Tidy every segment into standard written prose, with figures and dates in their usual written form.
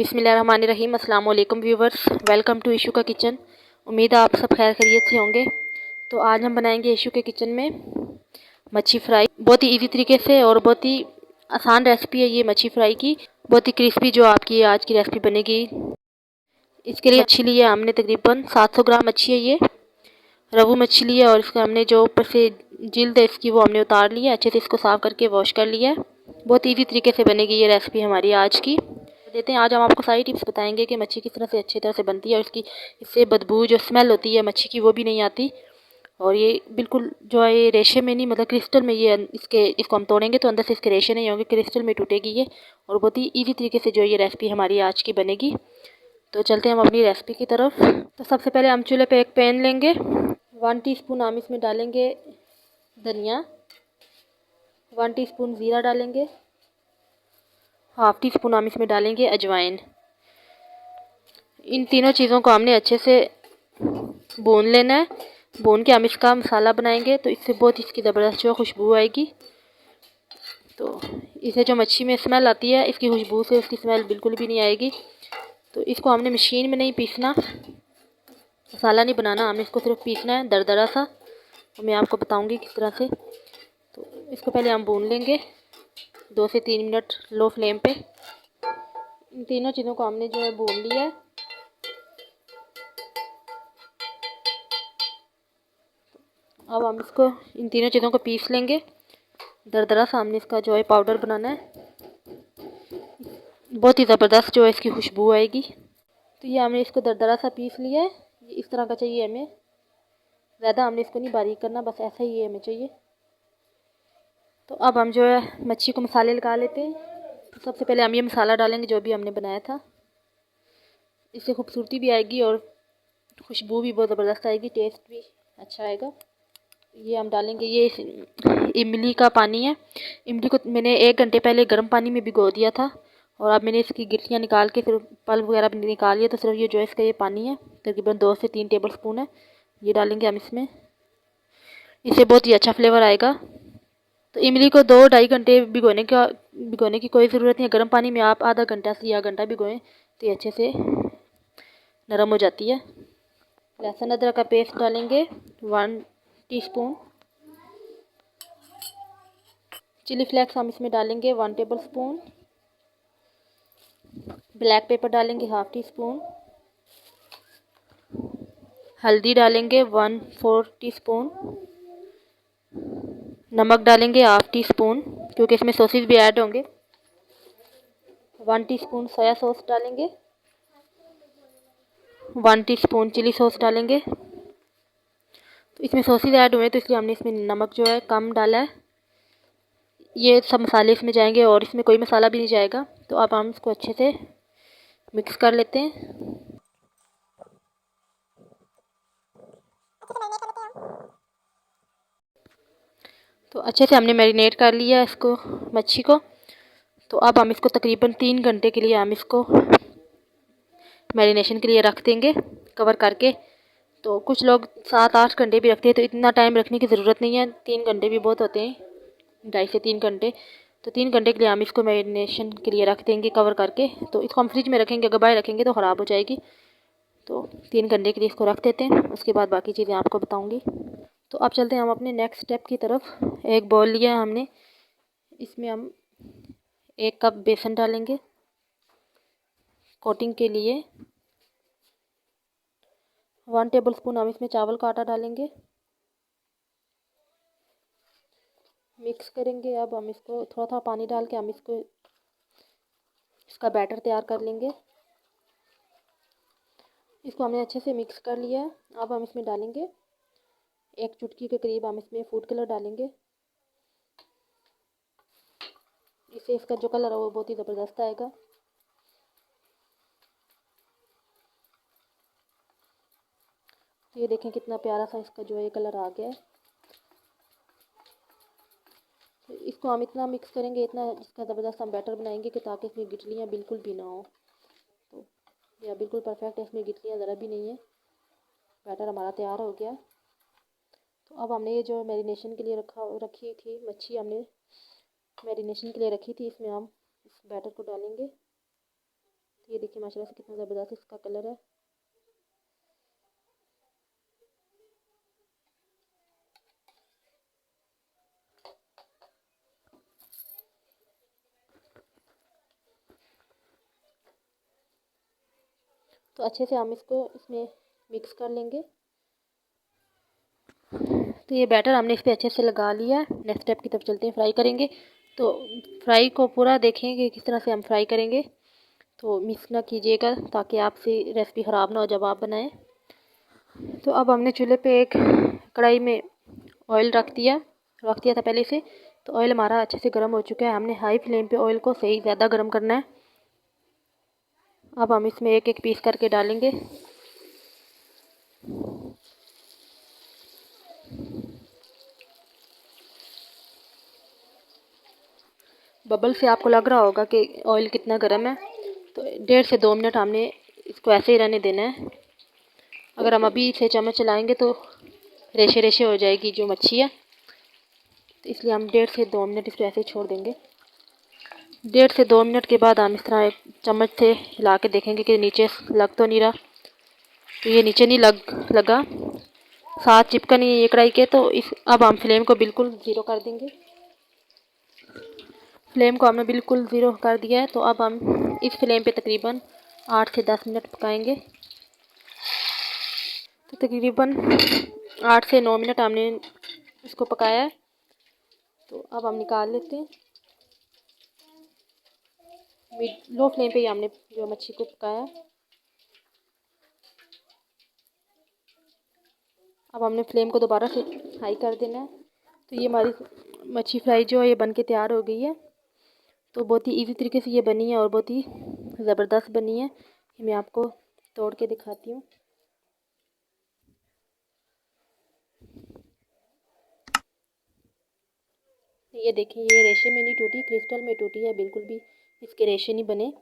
बिस्मिल्लाहिर्रहमानिर्रहीम। अस्सलाम वालेकुम व्यूवर्स, वेलकम टू इशू का किचन। उम्मीद है आप सब खैर खैरियत से होंगे। तो आज हम बनाएंगे इशू के किचन में मच्छी फ्राई, बहुत ही इजी तरीके से और बहुत ही आसान रेसिपी है ये मच्छी फ्राई की, बहुत ही क्रिस्पी जो आपकी आज की रेसिपी बनेगी। इसके लिए मच्छी ली है हमने तकरीबन 700 ग्राम मच्छी है ये, रवू मच्छी ली है और इसका हमने जो ऊपर से जिल्द है इसकी वो हमने उतार लिया, अच्छे से इसको साफ़ करके वॉश कर लिया है। बहुत ईजी तरीके से बनेगी ये रेसिपी हमारी आज की। देते हैं आज हम आपको सारी टिप्स बताएंगे कि मच्छी किस तरह से अच्छी तरह से बनती है और इसकी इससे बदबू जो स्मेल होती है मच्छी की वो भी नहीं आती। और ये बिल्कुल जो है ये रेशे में नहीं, मतलब क्रिस्टल में ये इसको हम तोड़ेंगे तो अंदर से इसके रेशे नहीं होंगे, क्रिस्टल में टूटेगी ये। और बहुत ही ईजी तरीके से जो ये रेसिपी हमारी आज की बनेगी। तो चलते हैं हम अपनी रेसिपी की तरफ। तो सबसे पहले हम चूल्हे पे एक पैन लेंगे, 1 टीस्पून हम इसमें डालेंगे धनिया, 1 टीस्पून ज़ीरा डालेंगे, हाफ़ टी स्पून हम इसमें डालेंगे अजवाइन। इन तीनों चीज़ों को हमने अच्छे से भून लेना है। भून के हम इसका मसाला बनाएंगे तो इससे बहुत इसकी ज़बरदस्त जो खुशबू आएगी। तो इसे जो मच्छी में स्मेल आती है इसकी खुशबू से उसकी स्मेल बिल्कुल भी नहीं आएगी। तो इसको हमने मशीन में नहीं पीसना, मसाला नहीं बनाना, हमने इसको सिर्फ पीसना है दरदरा सा। तो मैं आपको बताऊंगी किस तरह से। तो इसको पहले हम भून लेंगे 2 से 3 मिनट लो फ्लेम पे। इन तीनों चीज़ों को हमने जो है भून लिया है। अब हम इसको इन तीनों चीज़ों को पीस लेंगे दरदरा सा, हमने इसका जो है पाउडर बनाना है। बहुत ही ज़बरदस्त जो है इसकी खुशबू आएगी। तो ये हमने इसको दरदरा सा पीस लिया है, ये इस तरह का चाहिए हमें। ज़्यादा हमने इसको नहीं बारीक करना, बस ऐसा ही हमें चाहिए। तो अब हम जो है मच्छी को मसाले लगा लेते हैं। तो सबसे पहले हम ये मसाला डालेंगे जो भी हमने बनाया था, इससे खूबसूरती भी आएगी और खुशबू भी बहुत ज़बरदस्त आएगी, टेस्ट भी अच्छा आएगा। ये हम डालेंगे, ये इमली का पानी है। इमली को मैंने 1 घंटे पहले गर्म पानी में भिगो दिया था और अब मैंने इसकी गिट्लियाँ निकाल के फिर पल्प वगैरह भी निकाल लिया। तो सिर्फ ये जो है इसका ये पानी है, तकरीबन 2 से 3 टेबल स्पून है, ये डालेंगे हम इसमें। इससे बहुत ही अच्छा फ्लेवर आएगा। तो इमली को 2-2.5 घंटे भिगोने की कोई ज़रूरत नहीं है। गर्म पानी में आप आधा घंटा से या घंटा भिगोएं तो ये अच्छे से नरम हो जाती है। लहसुन अदरक का पेस्ट डालेंगे 1 टीस्पून। चिली फ्लेक्स हम इसमें डालेंगे 1 टेबल स्पून। ब्लैक पेपर डालेंगे 1/2 टीस्पून। हल्दी डालेंगे 1/4 टीस्पून। नमक डालेंगे 1/2 टीस्पून क्योंकि इसमें सॉसेज भी ऐड होंगे। 1 टीस्पून सोया सॉस डालेंगे, 1 टीस्पून चिली सॉस डालेंगे। तो इसमें सॉसेज ऐड हुए तो इसलिए हमने इसमें नमक जो है कम डाला है। ये सब मसाले इसमें जाएंगे और इसमें कोई मसाला भी नहीं जाएगा। तो अब हम इसको अच्छे से मिक्स कर लेते हैं। तो अच्छे से हमने मैरिनेट कर लिया इसको, मच्छी को। तो अब हम इसको तकरीबन 3 घंटे के लिए हम इसको मैरिनेशन के लिए रख देंगे कवर करके। तो कुछ लोग 7-8 घंटे भी रखते हैं, तो इतना टाइम रखने की ज़रूरत नहीं है, 3 घंटे भी बहुत होते हैं, 2.5 से 3 घंटे। तो 3 घंटे के लिए हम इसको मैरिनेशन के लिए रख देंगे कवर करके। तो इसको हम फ्रिज में रखेंगे, अगर बाहर रखेंगे तो ख़राब हो जाएगी। तो 3 घंटे के लिए इसको रख देते हैं, उसके बाद बाकी चीज़ें आपको बताऊँगी। तो अब चलते हैं हम अपने नेक्स्ट स्टेप की तरफ। एक बाउल लिया है हमने, इसमें हम 1 कप बेसन डालेंगे कोटिंग के लिए। 1 टेबल स्पून हम इसमें चावल का आटा डालेंगे, मिक्स करेंगे। अब हम इसको थोड़ा थोड़ा पानी डाल के हम इसका बैटर तैयार कर लेंगे। इसको हमने अच्छे से मिक्स कर लिया है। अब हम इसमें डालेंगे 1 चुटकी के करीब हम इसमें फूड कलर डालेंगे। इससे इसका जो कलर है वो बहुत ही ज़बरदस्त आएगा। तो ये देखें कितना प्यारा सा इसका जो है कलर आ गया है। तो इसको हम इतना मिक्स करेंगे, इतना इसका ज़बरदस्त हम बैटर बनाएंगे कि ताकि इसमें गिटलियाँ बिल्कुल भी ना हो। तो यह बिल्कुल परफेक्ट है, इसमें गिटलियाँ ज़रा भी नहीं है। बैटर हमारा तैयार हो गया। तो अब हमने ये जो मैरिनेशन के लिए रखी थी मच्छी, हमने मैरिनेशन के लिए रखी थी, इसमें हम इस बैटर को डालेंगे। तो ये देखिए माशाल्लाह से कितना ज़बरदस्त इसका कलर है। तो अच्छे से हम इसको इसमें मिक्स कर लेंगे। तो ये बैटर हमने इस पर अच्छे से लगा लिया है। नेक्स्ट स्टेप की तरफ चलते हैं, फ्राई करेंगे। तो फ्राई को पूरा देखेंगे किस तरह से हम फ्राई करेंगे, तो मिक्स ना कीजिएगा ताकि आपसे रेसिपी ख़राब ना हो जब आप बनाएं। तो अब हमने चूल्हे पे एक कढ़ाई में ऑयल रख दिया था पहले से। तो ऑयल हमारा अच्छे से गर्म हो चुका है। हमने हाई फ्लेम पे ऑयल को सही ज़्यादा गर्म करना है। अब हम इसमें एक एक पीस करके डालेंगे। बबल से आपको लग रहा होगा कि ऑयल कितना गर्म है। तो 1.5 से 2 मिनट हमने इसको ऐसे ही रहने देना है। अगर हम अभी से चम्मच चलाएंगे तो रेशे रेशे हो जाएगी जो मच्छी है, तो इसलिए हम 1.5 से 2 मिनट इसको ऐसे ही छोड़ देंगे। 1.5 से 2 मिनट के बाद हम इस तरह एक चम्मच से हिला के देखेंगे कि नीचे लग तो नहीं रहा। तो ये नीचे नहीं लगा, साथ चिपका नहीं है ये कढ़ाई के। तो इस अब हम फ्लेम को बिल्कुल ज़ीरो कर देंगे। फ्लेम को हमने बिल्कुल ज़ीरो कर दिया है। तो अब हम इस फ्लेम पे तकरीबन 8 से 10 मिनट पकाएंगे। तो तकरीबन 8 से 9 मिनट हमने इसको पकाया है। तो अब हम निकाल लेते हैं। लो फ्लेम पे ही हमने जो मच्छी को पकाया है। अब हमने फ्लेम को दोबारा से हाई कर देना है। तो ये हमारी मच्छी फ्राई जो है ये बन के तैयार हो गई है। तो बहुत ही इजी तरीके से ये बनी है और बहुत ही ज़बरदस्त बनी है। मैं आपको तोड़ के दिखाती हूँ। ये देखिए, ये रेशे में नहीं टूटी, क्रिस्टल में टूटी है, बिल्कुल भी इसके रेशे नहीं बने।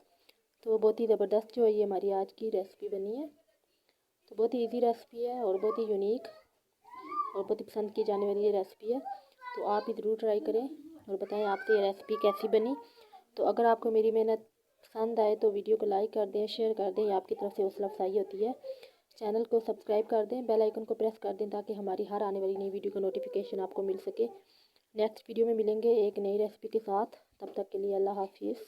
तो बहुत ही ज़बरदस्त जो है ये हमारी आज की रेसिपी बनी है। तो बहुत ही इजी रेसिपी है और बहुत ही यूनिक और बहुत ही पसंद की जाने वाली ये रेसिपी है। तो आप ही ज़रूर ट्राई करें और बताएं आपसे ये रेसिपी कैसी बनी। तो अगर आपको मेरी मेहनत पसंद आए तो वीडियो को लाइक कर दें, शेयर कर दें, ये आपकी तरफ से हौसला अफजाई होती है। चैनल को सब्सक्राइब कर दें, बेल आइकन को प्रेस कर दें ताकि हमारी हर आने वाली नई वीडियो का नोटिफिकेशन आपको मिल सके। नेक्स्ट वीडियो में मिलेंगे एक नई रेसिपी के साथ। तब तक के लिए अल्लाह हाफिज़।